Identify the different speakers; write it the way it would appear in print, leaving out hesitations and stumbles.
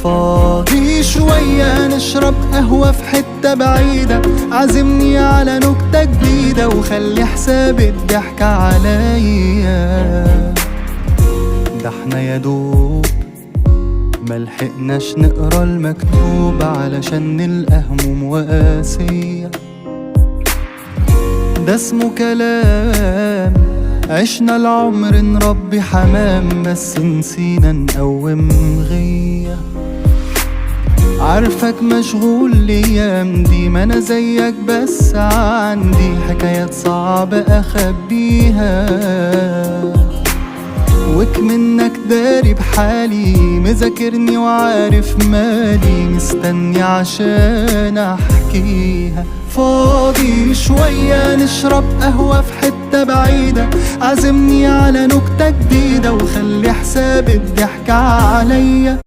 Speaker 1: فاضي شوية نشرب قهوة في حتة بعيدة، عزمني على نكتة جديدة وخلي حساب الضحك عليا. ده احنا يادوب ملحقناش نقرا المكتوب علشان نلقى هموم وقاسية. ده اسمه كلام، عشنا العمر نربي حمام بس نسينا نقوم غية. عارفك مشغول الايام دي، ما انا زيك بس عندي حكايات صعبة اخبيها، وكمنك داري بحالي مذاكرني وعارف مالي، مستني عشان احكيها. فاضي شوية نشرب قهوة في حتة بعيدة، عزمني على نكتة جديدة وخلي حساب الضحك عليا.